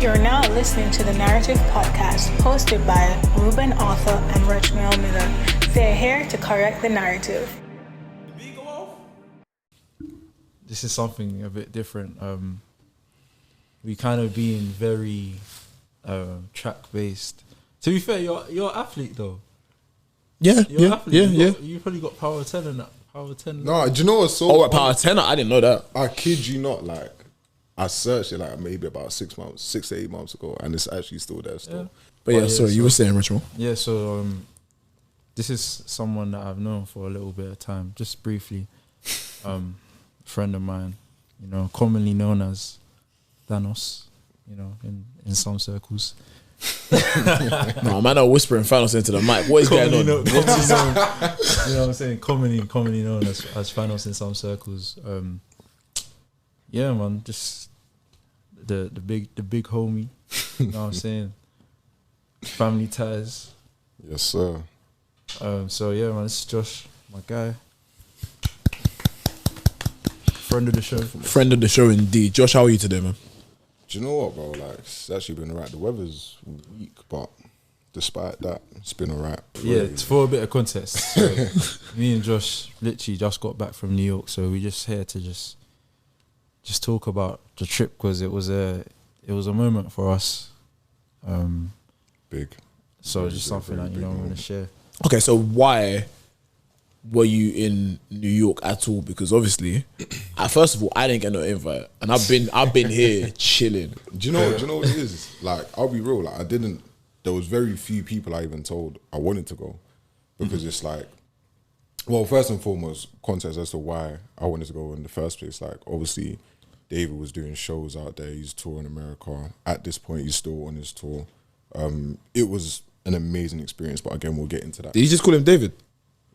You're now listening to the Narrative Podcast, hosted by Ruben Arthur and Rachmel Miller. They're here to correct the narrative. This is something a bit different. We kind of being very track based. To be fair, you're an athlete though. Yeah. You probably got power 10 and that. Power 10. No, do you know what's so? Oh, at power 10? I didn't know that. I kid you not. Like, I searched it like maybe about 6 to 8 months ago, and it's actually still there still. Yeah. But yeah, sorry, you were saying, Rachel. Yeah, so this is someone that I've known for a little bit of time, just briefly. Friend of mine, you know, commonly known as Thanos, you know, in some circles. No, man, I'm whispering Thanos into the mic. What is going on? You know what I'm saying? Commonly known as Thanos in some circles. Yeah, man, just the big homie. You know what I'm saying? Family ties. Yes, sir. So yeah, man, this is Josh, my guy. Friend of the show. Friend of the show, indeed. Josh, how are you today, man? Do you know what, bro? Like, it's actually been alright. The weather's weak, but despite that, it's been alright. Yeah, it's for a bit of context. So me and Josh literally just got back from New York, so we're just here to just talk about the trip because it was a moment for us. Big. So just something that you know I'm gonna share. Okay, so why were you in New York at all? Because obviously, first of all, I didn't get no invite, and I've been here chilling. Do you know what it is? Like, I'll be real. Like, there was very few people I even told I wanted to go because it's like, well, first and foremost, context as to why I wanted to go in the first place. Like, obviously, David was doing shows out there. He's touring America. At this point, he's still on his tour. It was an amazing experience, but again, we'll get into that. Did you just call him David?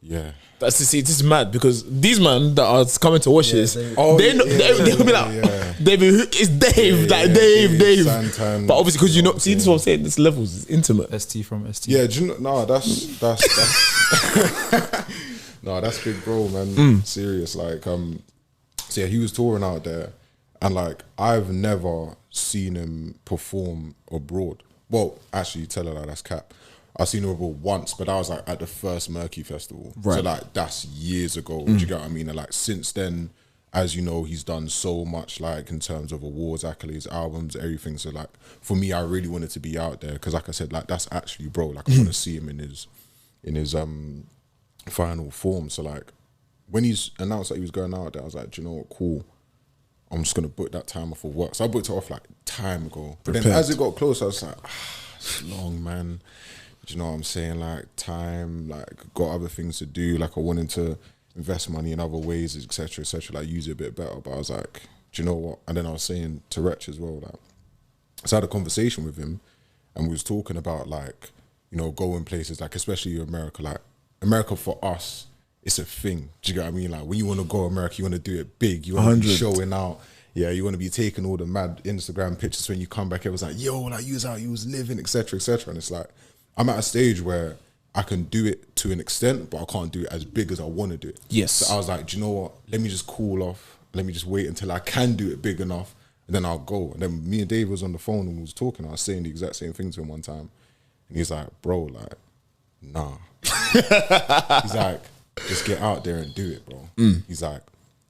Yeah. This is mad because these men that are coming to watch this, they'll be like, David, who is Dave? Dave. Santan, but obviously, because you know, see, this is what I'm saying. This levels is intimate. ST from ST. Yeah, do you know, no, that's no, that's big bro, man. Serious, like, so yeah, he was touring out there, and like, I've never seen him perform abroad. Well, actually, tell her that that's cap. I've seen him abroad once, but I was like at the first Murky Festival. Right. So like, that's years ago. Do you get what I mean? And like, since then, as you know, he's done so much, like in terms of awards, accolades, albums, everything. So like, for me, I really wanted to be out there because, like I said, like that's actually bro. Like, I want to see him in his final form. So like, when he's announced that he was going out there, I was like, do you know what? Cool. I'm just gonna book that time off of work. So I booked it off like time ago. But then as it got closer, I was like, it's long, man. Do you know what I'm saying? Like, time, like, got other things to do. Like, I wanted to invest money in other ways, etc., like, use it a bit better. But I was like, do you know what? And then I was saying to Wretch as well, like, so I had a conversation with him, and we was talking about, like, you know, going places, like, especially America. Like, America for us, it's a thing. Do you get what I mean? Like, when you want to go to America, you want to do it big. You want to be showing out. Yeah, you want to be taking all the mad Instagram pictures. When you come back, it was like, yo, like, you was living, etc., and it's like, I'm at a stage where I can do it to an extent, but I can't do it as big as I want to do it. Yes. So I was like, do you know what? Let me just cool off. Let me just wait until I can do it big enough, and then I'll go. And then me and Dave was on the phone and we was talking. I was saying the exact same thing to him one time. And he's like, bro, like, nah. He's like, just get out there and do it, bro. He's like,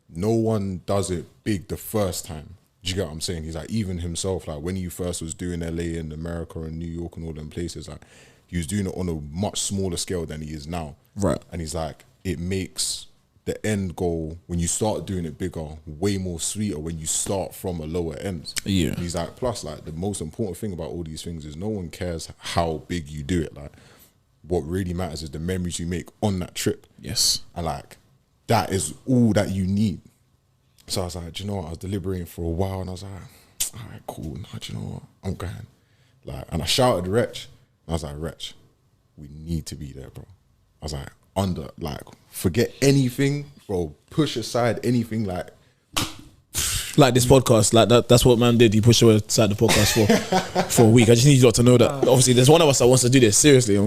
no one does it big the first time. Do you get what I'm saying? He's like, even himself, like when he first was doing LA and America and New York and all them places, like, he was doing it on a much smaller scale than he is now. Right. And he's like, it makes the end goal, when you start doing it bigger, way more sweeter when you start from a lower end. Yeah. And he's like, plus, like, the most important thing about all these things is no one cares how big you do it. Like, what really matters is the memories you make on that trip. Yes. And like, that is all that you need. So I was like, do you know what? I was deliberating for a while, and I was like, all right, cool. No, do you know what? I'm going. Like, and I shouted Wretch. I was like, Wretch, we need to be there, bro. I was like, forget anything, bro. Push aside anything, like this podcast. Like that's what man did. He pushed aside the podcast for a week. I just need you lot to know that. Obviously, there's one of us that wants to do this seriously. I'm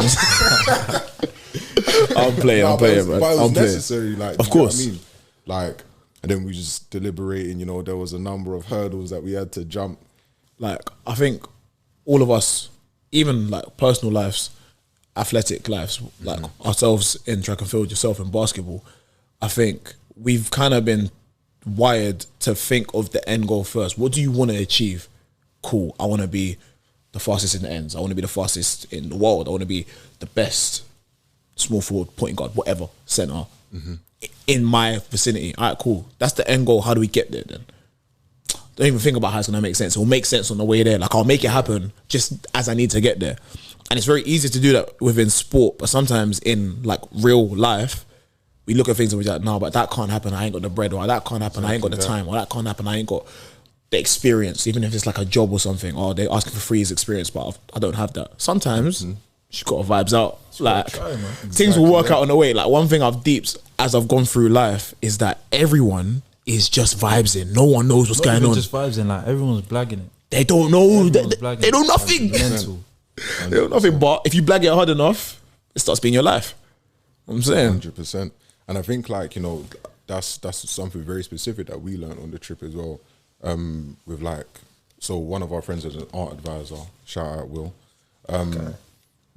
playing, but man. it was necessary, like, of course. I mean, like, And then we just deliberating, you know, there was a number of hurdles that we had to jump. Like, I think all of us, even like personal lives, athletic lives, like ourselves in track and field, yourself in basketball, I think we've kind of been wired to think of the end goal first. What do you want to achieve? Cool. I want to be the fastest in the ends. I want to be the fastest in the world. I want to be the best small forward, point guard, whatever, center in my vicinity. All right, cool. That's the end goal. How do we get there then? Don't even think about how it's going to make sense. It'll make sense on the way there. Like, I'll make it happen just as I need to get there. And it's very easy to do that within sport, but sometimes in like real life, we look at things and we're like, no, but that can't happen. I ain't got the bread, or that can't happen. I ain't got the time, or that can't happen. I ain't got the experience, even if it's like a job or something, or they're asking for free experience, but I don't have that. Sometimes you got to vibes out. Like, things will work out on the way. Like, one thing I've deeped as I've gone through life is that everyone is just vibes in. No one knows what's going on. Just vibes in. Like, everyone's blagging it. They don't know. They know nothing. Mental. They know nothing. But if you blag it hard enough, it starts being your life. You know what I'm saying 100%. And I think, like, you know, that's something very specific that we learned on the trip as well. With like, so one of our friends is an art advisor. Shout out Will.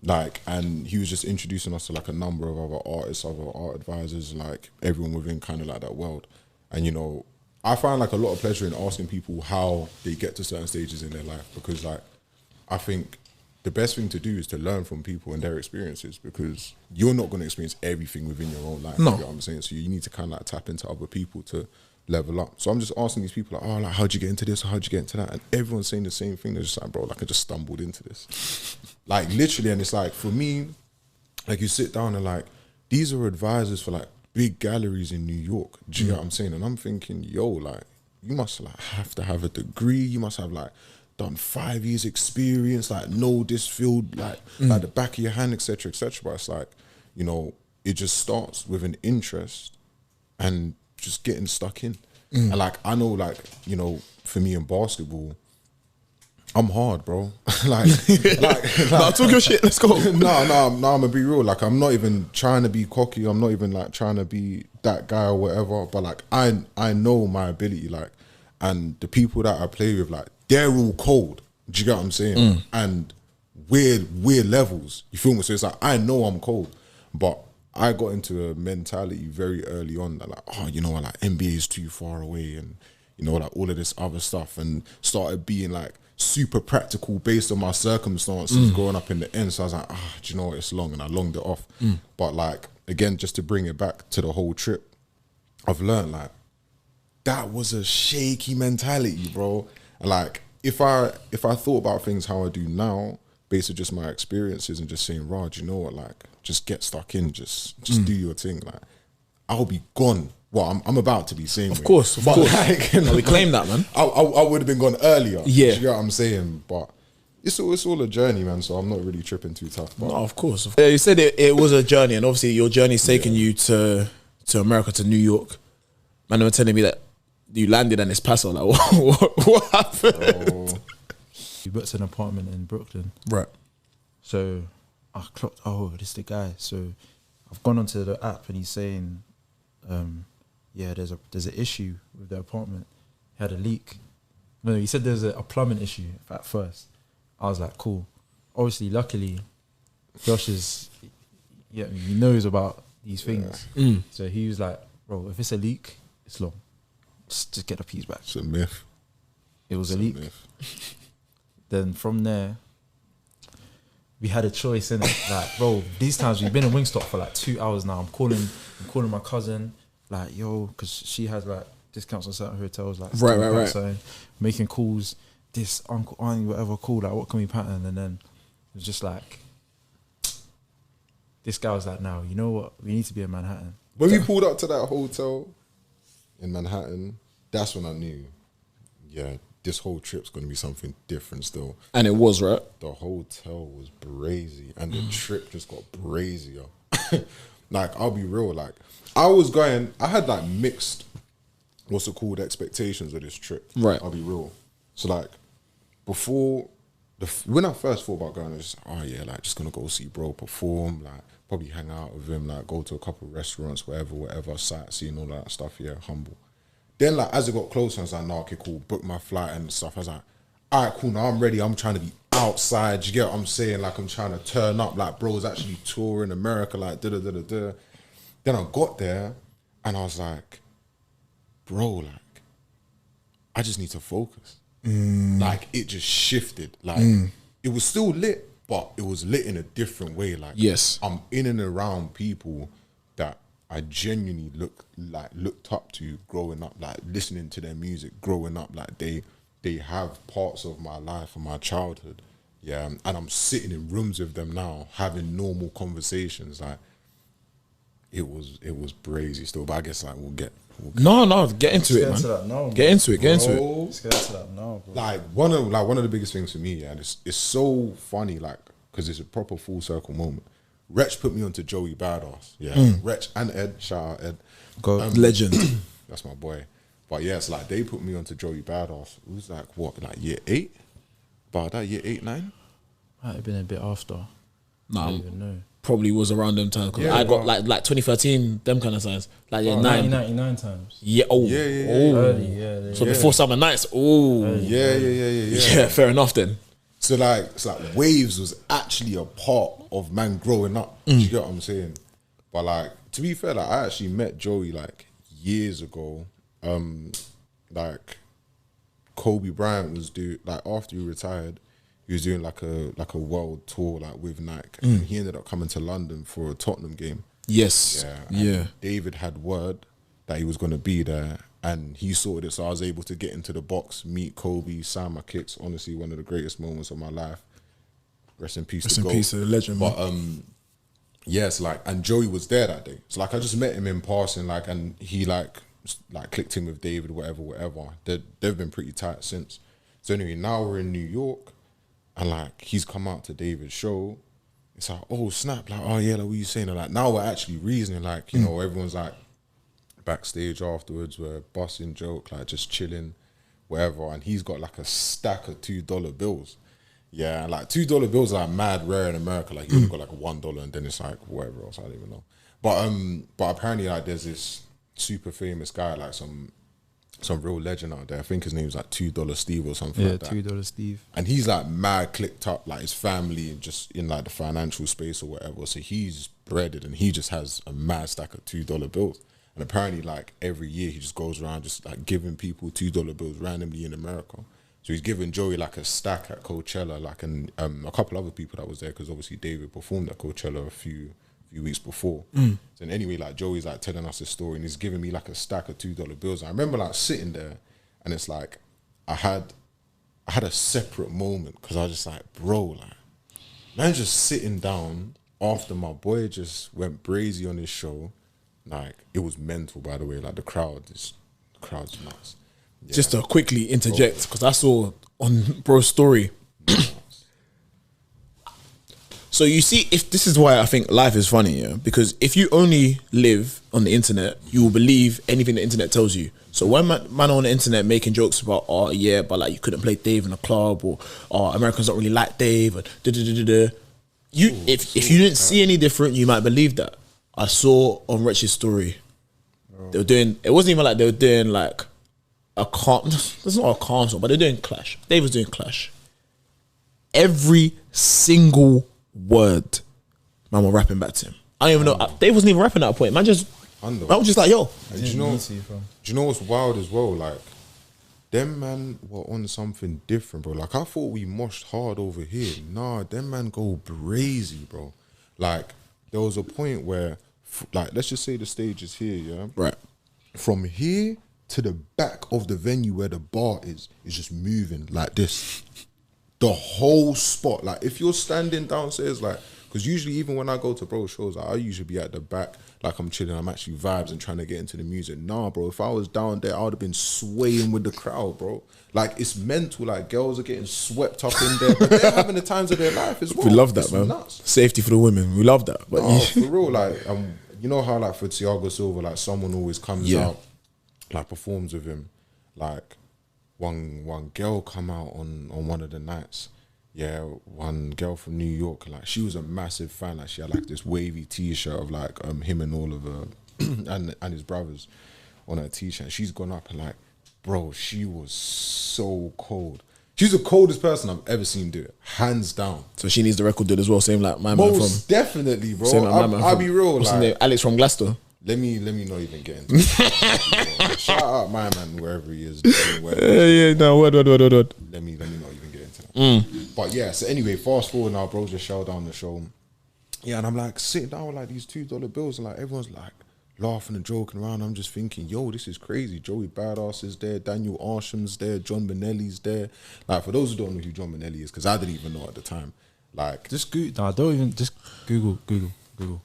Like, and he was just introducing us to like a number of other artists, other art advisors, like everyone within kind of like that world. And, you know, I find like a lot of pleasure in asking people how they get to certain stages in their life, because like, I think the best thing to do is to learn from people and their experiences, because you're not going to experience everything within your own life. No. You know what I'm saying? So you need to kind of like tap into other people to level up. So I'm just asking these people like, oh, like, how'd you get into this? Or how'd you get into that? And everyone's saying the same thing. They're just like, bro, like, I just stumbled into this. Like, literally. And it's like, for me, like, you sit down and like, these are advisors for like big galleries in New York. Do you know what I'm saying? And I'm thinking, yo, like, you must like have to have a degree. You must have like done 5 years experience, like know this field like the back of your hand, etc., etc. But it's like, you know, it just starts with an interest and just getting stuck in. And like, I know, like, you know, for me in basketball, I'm hard, bro. like, No, talk your shit. Let's go. no, I'm gonna be real. Like, I'm not even trying to be cocky. I'm not even like trying to be that guy or whatever. But like, I know my ability. Like, and the people that I play with, like, they're all cold. Do you get what I'm saying? And we're levels. You feel me? So it's like, I know I'm cold, but I got into a mentality very early on that like, oh, you know what, like NBA is too far away, and you know, like all of this other stuff, and started being like super practical based on my circumstances growing up in the end. So I was like, ah, do you know what, it's long, and I longed it off. But like, again, just to bring it back to the whole trip, I've learned like that was a shaky mentality, bro. And like, if I thought about things how I do now, based on just my experiences and just saying, Raj, you know what, like, just get stuck in, just do your thing. Like, I'll be gone. Well, I'm about to be saying, Of course. like, you know, We claim that, man. I would have been gone earlier. Yeah. You know what I'm saying? But it's all a journey, man. So I'm not really tripping too tough. But No, of course. You said it was a journey, and obviously your journey's taken you to America, to New York. Man, they were telling me that you landed and it's Paso. Like, what happened? We booked an apartment in Brooklyn. Right. So I clocked, oh, this is the guy. So I've gone onto the app and he's saying, yeah, there's an issue with the apartment. He had a leak. No, he said there's a plumbing issue at first. I was like, cool. Obviously, luckily, Josh is, yeah, he knows about these things. So he was like, bro, if it's a leak, it's long. Just get the keys back. it's a myth. It was It's a leak. myth. Then from there, we had a choice in it. Like, bro, these times we've been in Wingstop for like 2 hours now. I'm calling my cousin, like, yo, because she has like discounts on certain hotels, like Right. So making calls, this uncle, auntie, whatever, call, like, what can we pattern? And then it was just like, this guy was like, no, you know what? We need to be in Manhattan. When we pulled up to that hotel in Manhattan, that's when I knew, yeah, this whole trip's going to be something different still. And it was, right? The hotel was brazy, and the trip just got brazier. Like, I'll be real, like, I had like mixed, what's it called, expectations of this trip. Right. I'll be real. So like, before, when I first thought about going, I was just, oh yeah, like, just gonna go see bro perform, like, probably hang out with him, like, go to a couple of restaurants, whatever, sightseeing, all that stuff, yeah, humble. Then like as it got closer, I was like, nah, okay, cool, book my flight and stuff. I was like, all right, cool, now I'm ready. I'm trying to be outside. You get what I'm saying? Like I'm trying to turn up. Like bro's actually touring America. Like da. Then I got there and I was like, bro, like I just need to focus. Like it just shifted. Like it was still lit, but it was lit in a different way. Like Yes. I'm in and around people that I genuinely looked up to growing up, like listening to their music growing up. Like they have parts of my life and my childhood. Yeah. And I'm sitting in rooms with them now, having normal conversations. Like it was brazy still, but I guess like we'll get No, get into it, Let's get into man. that now, Get into it, get into it. Bro, Let's get into that now, bro. like one of the biggest things for me, yeah, and it's so funny, like, because it's a proper full circle moment. Wretch put me onto Joey Badass, yeah. Wretch and Ed, shout out Ed, Legend. that's my boy. But yeah, it's like they put me onto Joey Badass. It was like what, like year 8? About that, year 8, 9? Might have been a bit after. Nah, I don't even know. probably was around them times. Cause Yeah, I got but- like 2013, them kind of signs. Like yeah, 1999 times. Yeah. Oh. Yeah. Oh. Early, yeah. So before Summer Nights. Oh. Yeah. Yeah. Fair enough then. So like, it's like Waves was actually a part of man growing up. You get what I'm saying? But like, to be fair, like I actually met Joey like years ago. Like Kobe Bryant was after he retired, he was doing like a world tour like with Nike, and he ended up coming to London for a Tottenham game. Yes. Yeah, and David had word that he was going to be there, and he sorted it, so I was able to get into the box, meet Kobe, sign my kicks. Honestly, one of the greatest moments of my life. Rest in peace. Rest to in GOAT. peace to the legend, But man. yes, like, and Joey was there that day. So like, I just met him in passing, like, and he like clicked in with David, whatever. They've been pretty tight since. So anyway, now we're in New York, and like he's come out to David's show. It's like, oh snap, like, oh yeah, like what you saying? And like now we're actually reasoning, like, you know, everyone's like backstage afterwards, we're busting joke, like just chilling, whatever. And he's got like a stack of $2 bills. Yeah, like $2 bills are like mad rare in America. Like you only got like a $1, and then it's like whatever else, I don't even know. But apparently like there's this super famous guy, like some real legend out there. I think his name's like $2 Steve or something like that. $2 Steve. And he's like mad clicked up, like his family and just in like the financial space or whatever. So he's breaded and he just has a mad stack of $2 bills. And apparently like every year he just goes around just like giving people $2 bills randomly in America. So he's giving Joey like a stack at Coachella, like, and a couple other people that was there, because obviously David performed at Coachella a few weeks before. So anyway, like Joey's like telling us this story and he's giving me like a stack of $2 bills. I remember like sitting there and it's like I had a separate moment, because I was just like, bro, like, man, just sitting down after my boy just went brazy on his show. Like, it was mental, by the way. Like the crowd's nuts. Yeah. Just to quickly interject, because I saw on bro's story. So you see, if this is why I think life is funny, yeah? Because if you only live on the internet, you will believe anything the internet tells you. So when man on the internet making jokes about, oh yeah, but like you couldn't play Dave in a club, or oh, Americans don't really like Dave, and if you didn't see any different, you might believe that. I saw on Wretch's story, they were doing, it wasn't even like they were doing like a calm, that's not a calm song, but they're doing Clash. Dave was doing Clash. Every single word, man was rapping back to him. I don't even know, Dave wasn't even rapping at that point. Man was just like, yo. And do you know what's wild as well? Like, them man were on something different, bro. Like, I thought we moshed hard over here. Nah, them man go brazy, bro. Like, there was a point where, like, let's just say the stage is here, yeah? Right. From here to the back of the venue where the bar is just moving like this. The whole spot. Like, if you're standing downstairs, like, because usually even when I go to bro shows, like, I usually be at the back, like I'm chilling, I'm actually vibes and trying to get into the music. Nah, bro, if I was down there, I would have been swaying with the crowd, bro. Like, it's mental. Like, girls are getting swept up in there, but they're having the times of their life as well. We love that, It's man. nuts. Safety for the women. We love that. But No, for real, like, you know how, like, for Thiago Silva, like, someone always comes out, like, performs with him. Like, one girl come out on one of the nights. Yeah, one girl from New York, like, she was a massive fan. Like, she had like this wavy T-shirt of like him and all of her and his brothers. on her t-shirt. She's gone up and like, bro, she was so cold. She's the coldest person I've ever seen do it, hands down. So she needs the record deal as well, same like my man from. Most definitely, bro. Same like I'll be real. What's his like, name? Alex from Glasgow. Let me not even get into it. Shout out my man wherever he is. Doing whatever. Yeah, no, word. Let me not even get into that. But yeah, so anyway, fast forward now, bro, just shell down the show. Yeah, and I'm like sitting down with like these $2 bills, and like everyone's like laughing and joking around. I'm just thinking, yo, this is crazy. Joey Badass is there, Daniel Arsham's there, John Benelli's there. Like, for those who don't know who John Benelli is, because I didn't even know at the time. Like, Just just Google.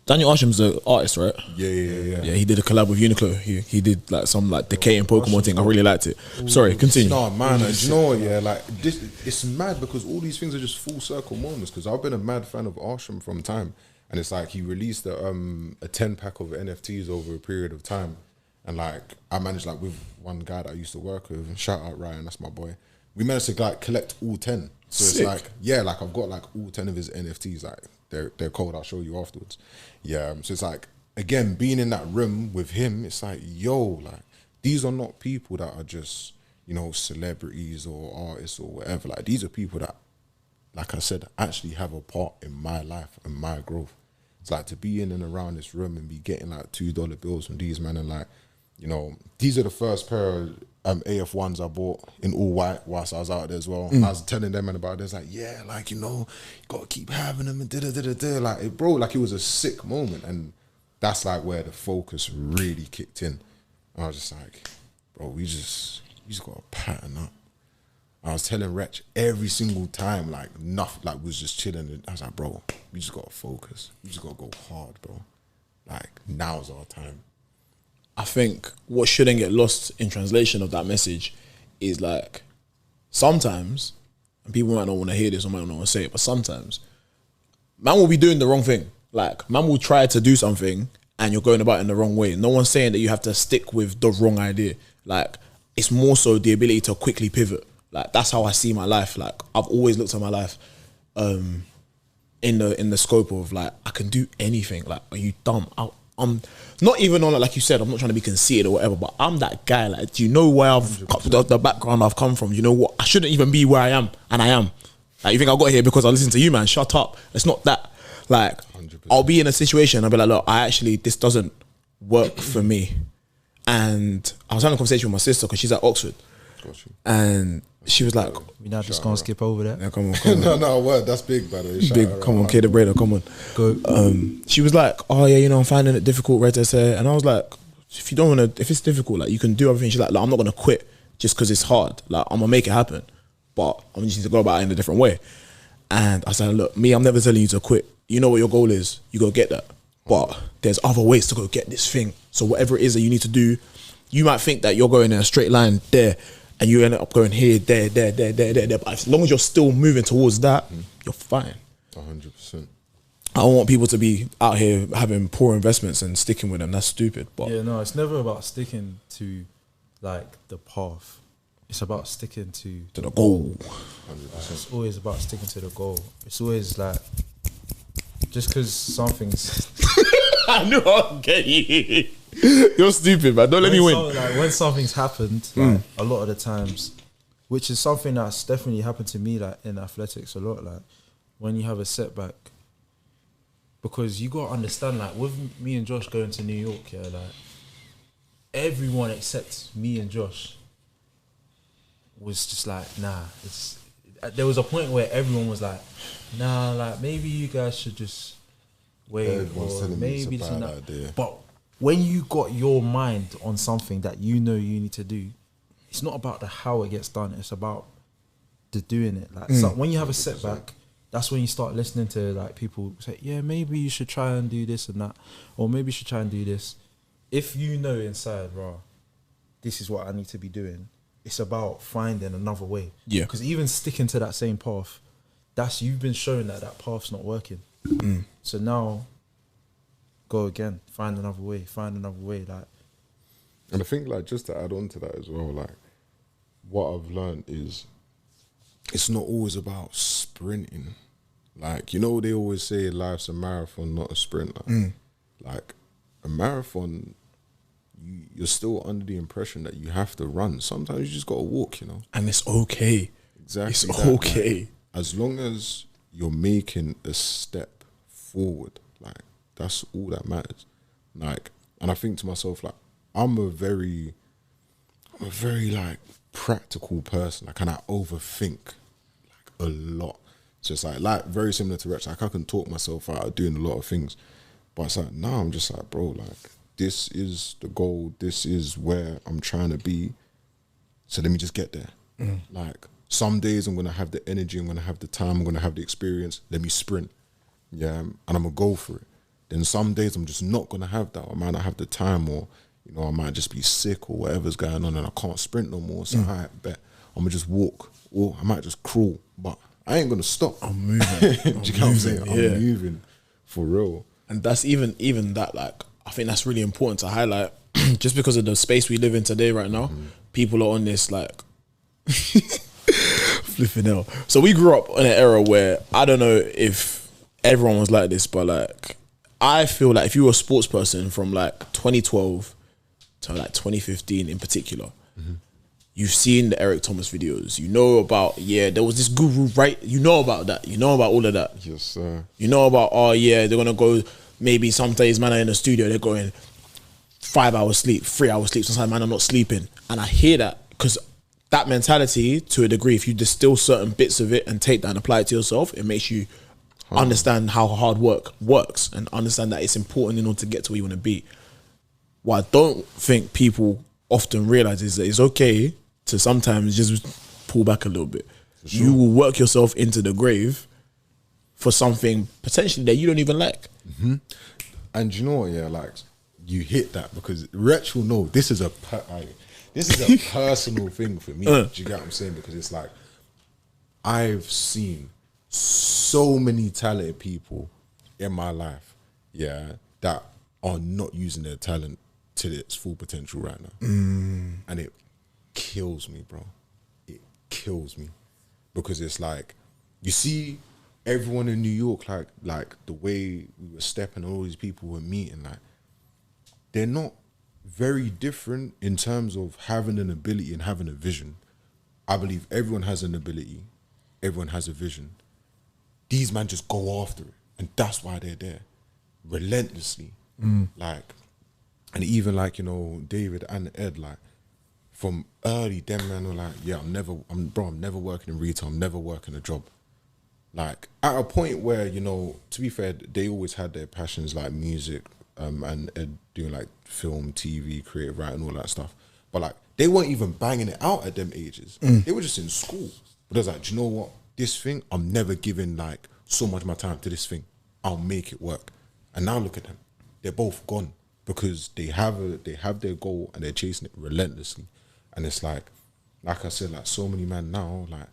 Daniel Arsham's the artist, right? yeah. Yeah, he did a collab with Uniqlo. He did like some like decaying Pokemon thing. I really liked it. Sorry, continue. No, man, do you know what? Yeah, like this, it's mad because all these things are just full circle moments. Because I've been a mad fan of Arsham from time, and it's like he released a 10-pack of NFTs over a period of time, and like I managed like with one guy that I used to work with. Shout out Ryan, that's my boy. We managed to like collect all 10. So Sick. it's like, yeah, like I've got like all 10 of his NFTs. Like they're cold. I'll show you afterwards. Yeah, so it's like, again, being in that room with him, it's like, yo, like these are not people that are just, you know, celebrities or artists or whatever. Like these are people that, like I said, actually have a part in my life and my growth. It's like to be in and around this room and be getting like $2 bills from these men, and like, you know, these are the first pair of AF1s I bought in all white whilst I was out there as well. I was telling them about this, like, yeah, like, you know, you gotta keep having them and da-da-da-da-da. Like, bro, like it was a sick moment, and that's like where the focus really kicked in. And I was just like, bro, we just gotta pattern up. I was telling Wretch every single time, like nothing, like was just chilling. I was like, bro, we just gotta focus. We just gotta go hard, bro. Like now's our time. I think what shouldn't get lost in translation of that message is like sometimes, and people might not want to hear this or might not want to say it, but sometimes man will be doing the wrong thing. Like man will try to do something and you're going about it in the wrong way. No one's saying that you have to stick with the wrong idea. Like it's more so the ability to quickly pivot. Like that's how I see my life. Like I've always looked at my life in the scope of like I can do anything. Like, are you dumb? I'm not even on like you said, I'm not trying to be conceited or whatever, but I'm that guy. Like, do you know where I've the background I've come from? You know what? I shouldn't even be where I am, and I am. Like, you think I got here because I listened to you, man? Shut up. It's not that. Like, 100%. I'll be in a situation, I'll be like, look, this doesn't work for me. And I was having a conversation with my sister because she's at Oxford. Got you. And she was like, we now just gonna skip over that. Yeah, come on. no, word, that's big, by the way. Big, come on, Kid the Braider, come on. Go. She was like, oh yeah, you know, I'm finding it difficult, right? And I was like, if you don't want to, if it's difficult, like you can do everything. She's like, I'm not gonna quit just because it's hard. Like I'm gonna make it happen, but I just need to go about it in a different way. And I said, look, I'm never telling you to quit. You know what your goal is, you go get that. But there's other ways to go get this thing. So whatever it is that you need to do, you might think that you're going in a straight line there, and you end up going here, there. But as long as you're still moving towards that, you're fine. 100%. I don't want people to be out here having poor investments and sticking with them. That's stupid. But yeah, no, it's never about sticking to like the path. It's about sticking to the goal. 100%. It's always about sticking to the goal. It's always like just because something's. I knew I'd get you. You're stupid, man. Don't let me win. When something's happened, like, a lot of the times, which is something that's definitely happened to me, like in athletics a lot. Like when you have a setback, because you gotta understand, like with me and Josh going to New York, yeah, like everyone except me and Josh was just like, nah. There was a point where everyone was like, nah, like maybe you guys should just wait, Everyone's or telling me maybe it's a it's bad not. idea. But when you got your mind on something that you know you need to do, it's not about the how it gets done. It's about the doing it. Like so when you have a setback, that's when you start listening to like people say, yeah, maybe you should try and do this and that, or maybe you should try and do this. If you know inside, raw, this is what I need to be doing. It's about finding another way. Yeah. Because even sticking to that same path, you've been shown that path's not working. So now, go again. Find another way. Like, And I think, like, just to add on to that as well, like, what I've learned is it's not always about sprinting. Like, you know, they always say life's a marathon, not a sprint. Like a marathon, you're still under the impression that you have to run. Sometimes you just gotta walk, you know. And it's okay. Exactly. It's that, okay. Like, as long as you're making a step forward, like that's all that matters. Like, and I think to myself, like, I'm a very like practical person. Like, and I overthink like a lot. So it's like very similar to Rex. Like, I can talk myself out of doing a lot of things, but it's like now I'm just like, bro, like this is the goal. This is where I'm trying to be. So let me just get there. Like, some days I'm gonna have the energy, I'm gonna have the time, I'm gonna have the experience. Let me sprint, yeah, and I'm gonna go for it. Then some days I'm just not gonna have that. I might not have the time, or you know, I might just be sick or whatever's going on, and I can't sprint no more. So I bet I'm gonna just walk, or I might just crawl, but I ain't gonna stop. I'm moving. Do you know what I'm saying? Yeah. I'm moving for real. And that's even that, like, I think that's really important to highlight. Just because of the space we live in today right now, people are on this like flipping hell. So we grew up in an era where, I don't know if everyone was like this, but like I feel like if you were a sports person from like 2012 to like 2015 in particular, you've seen the Eric Thomas videos. You know about, there was this guru, right? You know about that. You know about all of that. Yes, sir. You know about, they're going to go, maybe some days, man, are in the studio, they're going 5 hours sleep, 3 hours sleep. Sometimes, man, are not sleeping. And I hear that because that mentality, to a degree, if you distill certain bits of it and take that and apply it to yourself, it makes you understand how hard work works and understand that it's important in order to get to where you want to be. What I don't think people often realize is that it's okay to sometimes just pull back a little bit. Sure. You will work yourself into the grave for something potentially that you don't even like. And you know what, like, you hit that because Rich will know this is a personal thing for me. Do you get what I'm saying? Because it's like, I've seen so many talented people in my life, that are not using their talent to its full potential right now. And it kills me, bro. It kills me. Because it's like, you see everyone in New York, like the way we were stepping, all these people were meeting, like, they're not very different in terms of having an ability and having a vision. I believe everyone has an ability, everyone has a vision. These men just go after it, and that's why they're there, relentlessly. Like, and even like, you know, David and Ed, like, from early, them men were like, I'm never working in retail, I'm never working a job. Like, at a point where, you know, to be fair, they always had their passions like music, and Ed doing like film, TV, creative writing, all that stuff. But like, they weren't even banging it out at them ages. They were just in school. But they was like, do you know what? This thing, I'm never giving like so much of my time to this thing. I'll make it work. And now look at them. They're both gone because they have their goal and they're chasing it relentlessly. And it's like I said, like, so many men now, like,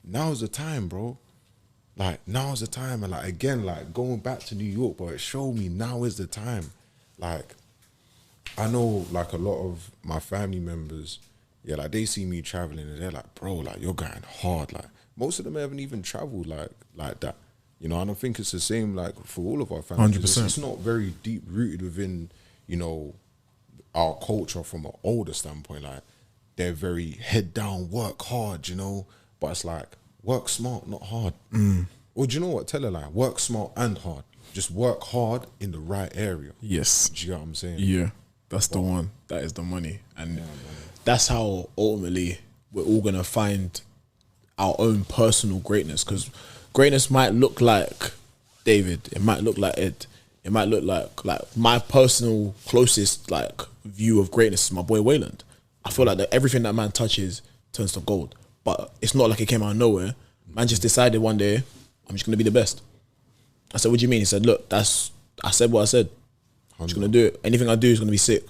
now's the time, bro. Like, now's the time. And like, again, like, going back to New York, but it showed me now is the time. Like, I know like a lot of my family members, like, they see me traveling and they're like, bro, like, you're going hard. Like, most of them haven't even traveled like that. You know, I don't think it's the same like for all of our families. 100%. It's not very deep rooted within, you know, our culture from an older standpoint. Like, they're very head down, work hard, you know. But it's like, work smart, not hard. Or do you know what? Tell her, like, work smart and hard. Just work hard in the right area. Yes. Do you get what I'm saying? Yeah, that's the one. That is the money. And that's how ultimately we're all going to find our own personal greatness. Because greatness might look like David. It might look like Ed. It might look like my personal closest like view of greatness is my boy Wayland. I feel like that everything that man touches turns to gold. But it's not like it came out of nowhere. Man just decided one day, I'm just going to be the best. I said, what do you mean? He said, look, I said what I said. I'm just going to do it. Anything I do is going to be sick.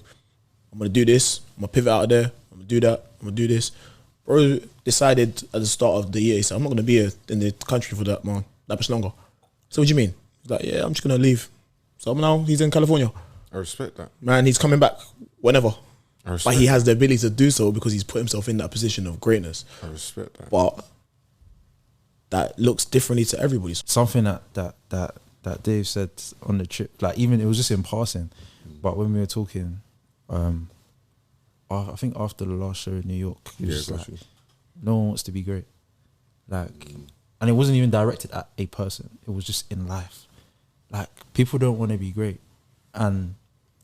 I'm going to do this. I'm going to pivot out of there. I'm going to do that. I'm going to do this. Bro decided at the start of the year, he said, I'm not going to be here in the country for that, man, that much longer. So what do you mean? He's like, yeah, I'm just going to leave. So now he's in California. I respect that. Man, he's coming back whenever. But he has the ability to do so because he's put himself in that position of greatness. I respect that. But that looks differently to everybody. Something that Dave said on the trip, like, even it was just in passing, but when we were talking, I think after the last show in New York, it was just got like, you. no one wants to be great. Like, and it wasn't even directed at a person. It was just in life. Like, people don't want to be great. And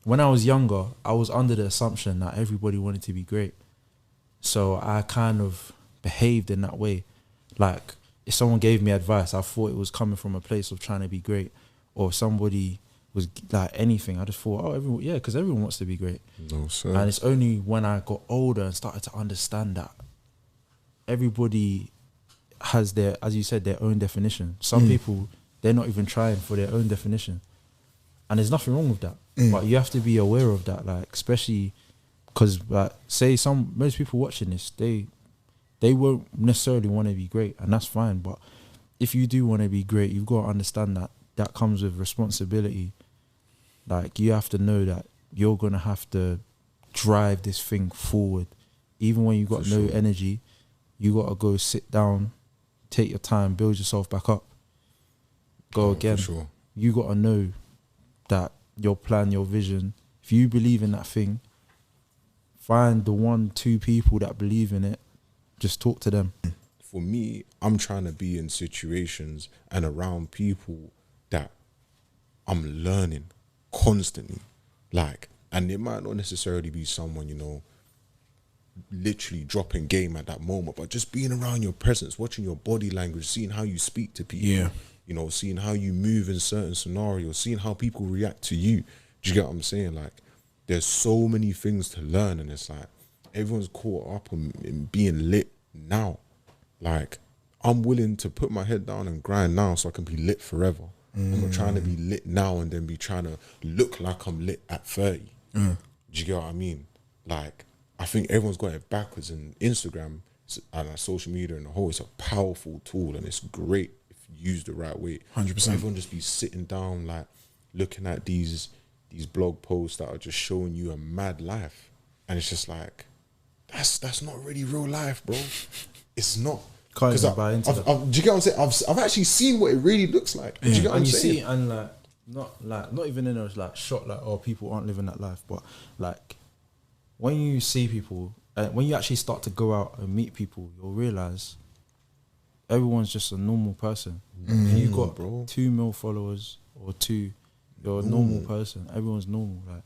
when I was younger, I was under the assumption that everybody wanted to be great. So I kind of behaved in that way. Like, if someone gave me advice, I thought it was coming from a place of trying to be great. Or if somebody was like anything, I just thought, oh, everyone, yeah, because everyone wants to be great. No, sir. And it's only when I got older and started to understand that everybody has their, as you said, their own definition. Some people, they're not even trying for their own definition. And there's nothing wrong with that. But you have to be aware of that, like, especially because, like, say most people watching this, they won't necessarily want to be great, and that's fine. But if you do want to be great, you've got to understand that that comes with responsibility. Like, you have to know that you're going to have to drive this thing forward. Even when you've got no energy, you got to go sit down, take your time, build yourself back up, go again. For sure. You got to know that your plan, your vision, if you believe in that thing, find the 1-2 people that believe in it, just talk to them. For me, I'm trying to be in situations and around people that I'm learning constantly. Like, and it might not necessarily be someone, you know, literally dropping game at that moment, but just being around your presence, watching your body language, seeing how you speak to people. Yeah. You know, seeing how you move in certain scenarios, seeing how people react to you. Do you get what I'm saying? Like, there's so many things to learn, and it's like everyone's caught up in being lit now. Like, I'm willing to put my head down and grind now so I can be lit forever. I'm not trying to be lit now and then be trying to look like I'm lit at 30. Do you get what I mean? Like, I think everyone's got it backwards, and Instagram and like social media in the whole, it's a powerful tool and it's great used the right way. 100%. Everyone just be sitting down, like, looking at these blog posts that are just showing you a mad life, and it's just like, that's not really real life, bro. It's not. Can't even buy into that. Do you get what I'm saying? I've actually seen what it really looks like. Do you get what I'm saying? See, and not even in a like shot like, oh, people aren't living that life, but like when you see people, when you actually start to go out and meet people, you'll realize everyone's just a normal person. If you've got 2 million followers or 2, you're a normal person. Everyone's normal, like.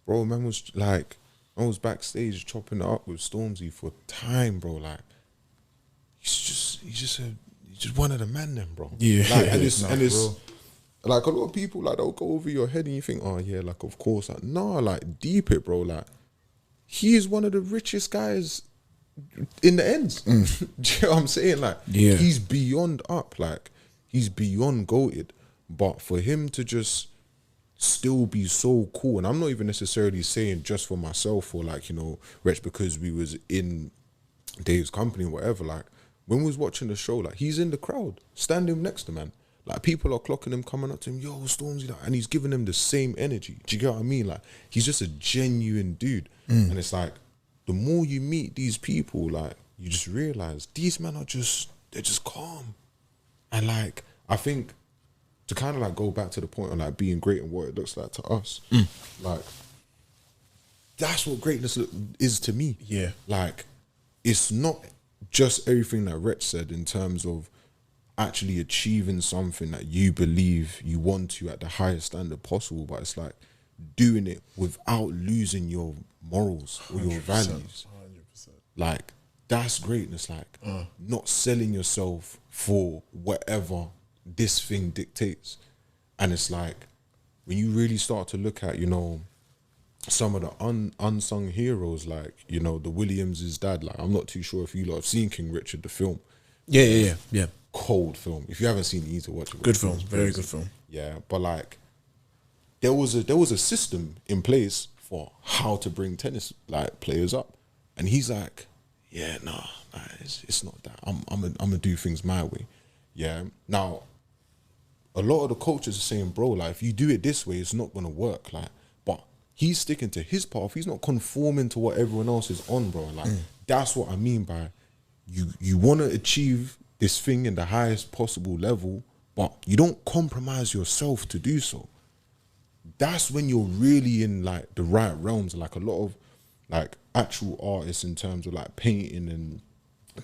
Bro, man was backstage chopping it up with Stormzy for time, bro. Like, he's just one of the Mandem, bro. Yeah. Like, and it's like, a lot of people, like, they'll go over your head and you think, oh yeah, like, of course. Like, nah, like, deep it, bro. Like, he is one of the richest guys in the ends. Do you know what I'm saying? Like, he's beyond up. Like, he's beyond goated. But for him to just still be so cool, and I'm not even necessarily saying just for myself or, like, you know, Rich, because we was in Dave's company or whatever. Like, when we was watching the show, like, he's in the crowd, standing next to man. Like, people are clocking him, coming up to him, yo, Stormzy, like, and he's giving them the same energy. Do you get what I mean? Like, he's just a genuine dude. And it's like, the more you meet these people, like, you just realize these men are they're just calm. And, like, I think to kind of, like, go back to the point of, like, being great and what it looks like to us, like, that's what greatness is to me. Yeah. Like, it's not just everything that Rich said in terms of actually achieving something that you believe you want to at the highest standard possible, but it's like doing it without losing your morals or your values. 100%. Like, that's greatness. Like, not selling yourself for whatever this thing dictates. And it's like, when you really start to look at, you know, some of the unsung heroes, like, you know, the Williams' dad. Like, I'm not too sure if you lot have seen King Richard, the film. Yeah. Cold film. If you haven't seen it, you need to watch it. Good film. Very good film. Yeah, but, like, there was a system in place for how to bring tennis, like, players up, and he's like, yeah, nah, it's not that. I'm gonna do things my way. Yeah. Now, a lot of the coaches are saying, bro, like, if you do it this way, it's not gonna work. Like, but he's sticking to his path. He's not conforming to what everyone else is on, bro. Like, that's what I mean by you want to achieve this thing in the highest possible level, but you don't compromise yourself to do so. That's when you're really in, like, the right realms. Like, a lot of like actual artists in terms of like painting and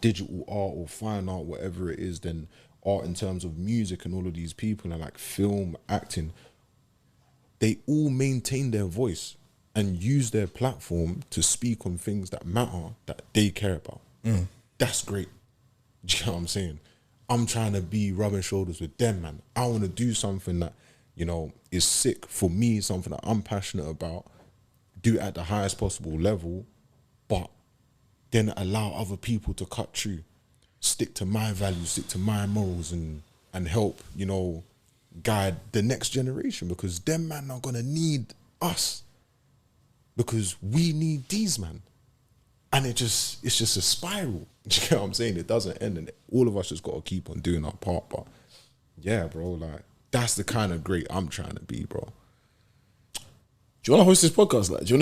digital art or fine art, whatever it is, then art in terms of music and all of these people and like film, acting, they all maintain their voice and use their platform to speak on things that matter, that they care about. That's great. Do you know what I'm saying? I'm trying to be rubbing shoulders with them, man. I want to do something that, you know, is sick for me, something that I'm passionate about, do it at the highest possible level, but then allow other people to cut through, stick to my values, stick to my morals, and help, you know, guide the next generation, because them man are gonna need us, because we need these man. And it's just a spiral. Do you get what I'm saying? It doesn't end, and all of us just gotta keep on doing our part. But yeah, bro, like that's the kind of great I'm trying to be, bro. Do you want to host this podcast? Like, do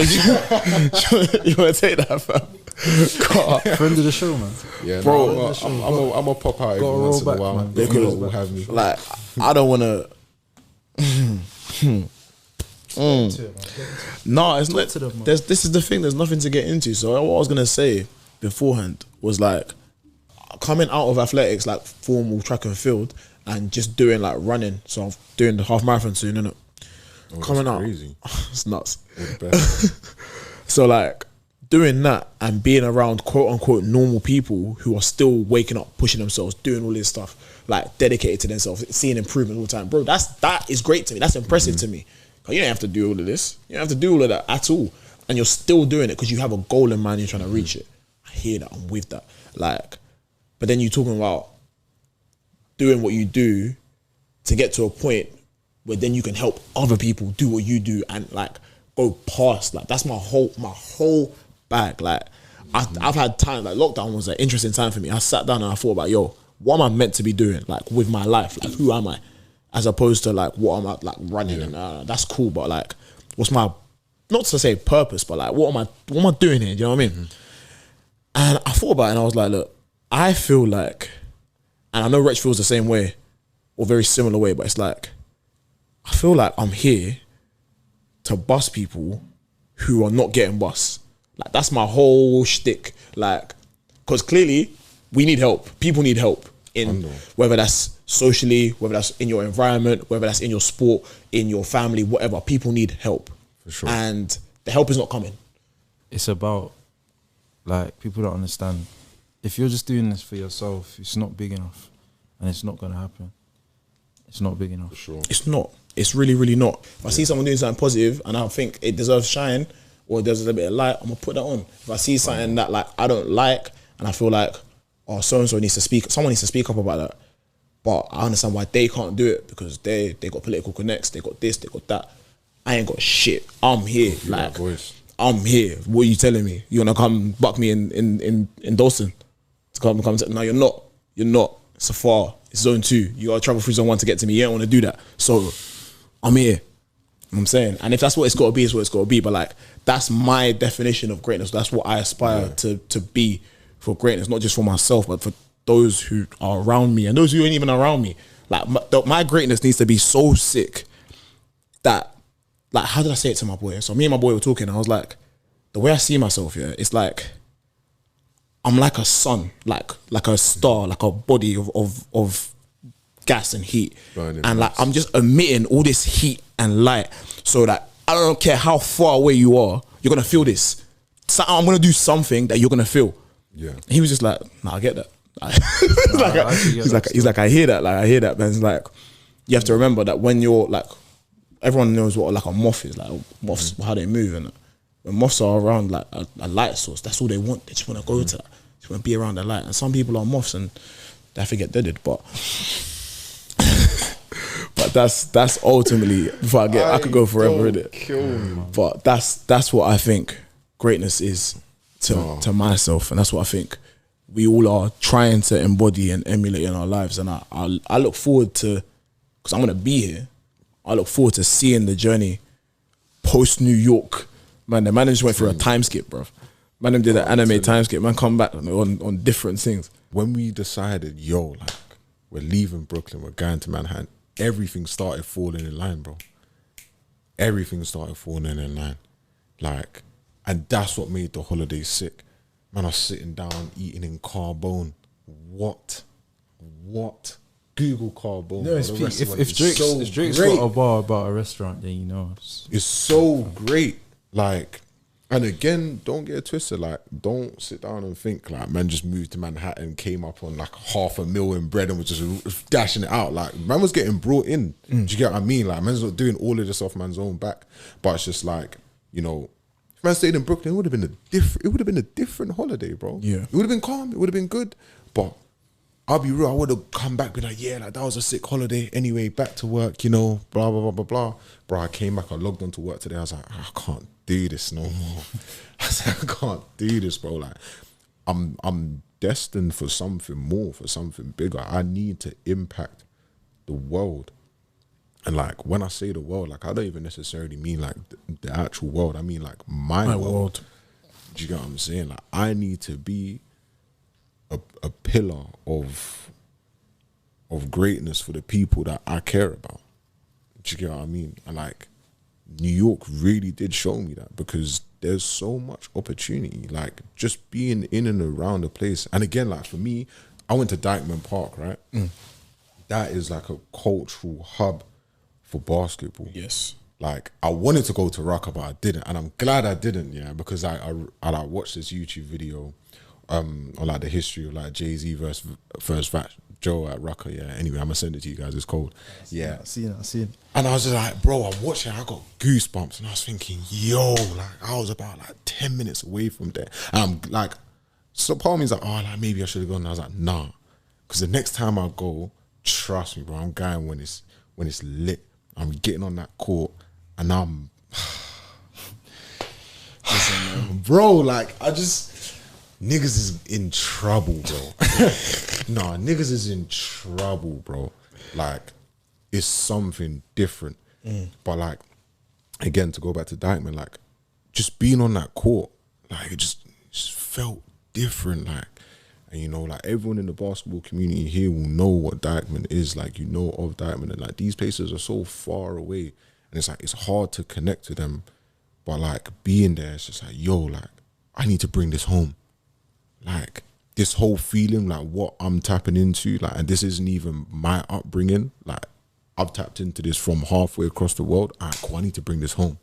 you want to take that, fam? Friend of the show, man. Yeah, Bro, no, I'm a pop out every Gotta once in roll a back, while. man. They Gotta will roll have me. Like, I don't want to. No, it's not. This is the thing. There's nothing to get into. So what I was gonna say beforehand was like coming out of athletics, like formal track and field, and just doing like running. So I'm doing the half marathon soon, innit? Oh, Coming out, crazy. it's nuts. All the best. So like doing that and being around quote unquote normal people who are still waking up, pushing themselves, doing all this stuff, like dedicated to themselves, seeing improvement all the time, bro. That is great to me. That's impressive to me. You don't have to do all of this. You don't have to do all of that at all, and you're still doing it because you have a goal in mind. You're trying to reach it. I hear that. I'm with that. Like, but then you're talking about doing what you do to get to a point where then you can help other people do what you do and like go past. Like that's my whole bag. Like I've had times like lockdown was an interesting time for me. I sat down and I thought about, yo, what am I meant to be doing like with my life? Like who am I? As opposed to like what am I like running and that's cool, but like what's my, not to say purpose, but like what am I doing here? Do you know what I mean? And I thought about it and I was like, look, I feel like, and I know Rich feels the same way or very similar way, but it's like I feel like I'm here to bust people who are not getting bust. Like that's my whole shtick. Like, because clearly we need help. People need help in whether that's socially, whether that's in your environment, whether that's in your sport, in your family, whatever. People need help. For sure. And the help is not coming. It's about, like, people don't understand. If you're just doing this for yourself, it's not big enough, and it's not gonna happen. It's not big enough. For sure. It's not. It's really, really not. If I see someone doing something positive and I think it deserves shine or it deserves a bit of light, I'm gonna put that on. If I see something that like I don't like and I feel like, oh, so-and-so needs to speak, someone needs to speak up about that, but I understand why they can't do it because they got political connects, they got this, they got that. I ain't got shit. I'm here. Like, I'm here. What are you telling me? You wanna come buck me in Dawson? To come no, you're not. You're not. It's far. It's zone 2. You gotta travel through zone 1 to get to me. You don't wanna do that. So I'm here. You know what I'm saying? And if that's what it's gotta be, it's what it's gotta be. But like that's my definition of greatness. That's what I aspire to be for greatness, not just for myself, but for those who are around me and those who ain't even around me. Like my greatness needs to be so sick that, like, how did I say it to my boy? So me and my boy were talking. And I was like, the way I see myself, yeah, it's like I'm like a sun, like a star, like a body of gas and heat, and like I'm just emitting all this heat and light, so that I don't care how far away you are, you're gonna feel this. So I'm gonna do something that you're gonna feel. Yeah. And he was just like, nah, I get that. He's like, I hear that. Like I hear that, man. It's like you have to remember that when you're like, everyone knows what like a moth is, like moths, how they move, and when moths are around like a light source, that's all they want. They just want to go to that. They just want to be around the light. And some people are moths and they have to get deaded, but that's ultimately, before I could go forever in it. But that's what I think greatness is to myself, and that's what I think we all are trying to embody and emulate in our lives. And I look forward to, because I'm gonna be here, I look forward to seeing the journey post New York. Man, the man just went through a time skip, bro. Man, them did an anime time skip. Man, come back on different things. When we decided, yo, like, we're leaving Brooklyn, we're going to Manhattan, everything started falling in line, bro. Everything started falling in line. Like, And that's what made the holiday sick. Man, I was sitting down eating in Carbone. What? Google Carbone. No, it's The peak. restaurant If is Drake's, so if Drake's great. got a bar about a restaurant, then you know. It's so great. Like, and again, don't get it twisted. Like, don't sit down and think like man just moved to Manhattan, came up on like $500,000 in bread and was just dashing it out. Like, man was getting brought in. Do you get what I mean? Like, man's not doing all of this off man's own back. But it's just like, you know, if man stayed in Brooklyn, it would have been a different holiday, bro. Yeah. It would have been calm, it would have been good. But I'll be real, I would have come back, been like, yeah, like that was a sick holiday. Anyway, back to work, you know, blah, blah, blah, blah, blah. Bro, I came back, I logged onto work today. I was like, I can't do this no more. I said, I can't do this, bro. Like, I'm destined for something more, for something bigger. I need to impact the world. And like, when I say the world, like, I don't even necessarily mean like the actual world. I mean like my world. Do you get what I'm saying? Like, I need to be a pillar of greatness for the people that I care about. Do you get what I mean? And like, New York really did show me that, because there's so much opportunity. Like, just being in and around the place. And again, like for me, I went to Dykeman Park, right? That is like a cultural hub for basketball. Yes. Like, I wanted to go to Rucker, but I didn't, and I'm glad I didn't. Yeah, because I like watched this YouTube video on like the history of like Jay-Z versus Fat Joe at Rucker. Yeah. Anyway, I'm gonna send it to you guys. It's cold. Yeah. I see it. And I was just like, bro, I'm watching. I got goosebumps, and I was thinking, yo, like I was about like 10 minutes away from there, and I'm like, so part of me is like, oh, like maybe I should have gone. And I was like, nah, because the next time I go, trust me, bro, I'm going when it's lit. I'm getting on that court, and I'm, listen, man, bro, like niggas is in trouble, bro. Nah, niggas is in trouble, bro. Like, it's something different. But like, again, to go back to Dykeman, like, just being on that court, like, it just felt different. Like, and you know, like, everyone in the basketball community here will know what Dykeman is. Like, you know of Dykeman, and like, these places are so far away, and it's like, it's hard to connect to them. But like, being there, it's just like, yo, like, I need to bring this home. Like, this whole feeling, like what I'm tapping into, like, and this isn't even my upbringing. Like, I've tapped into this from halfway across the world. All right, cool, I need to bring this home.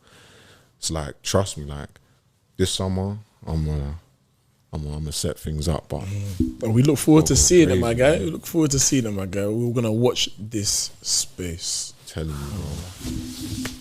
It's like, trust me, like, this summer, I'm gonna set things up. But we look forward to seeing it, my guy. man. We look forward to seeing it, my guy. We're gonna watch this space. Telling you, bro.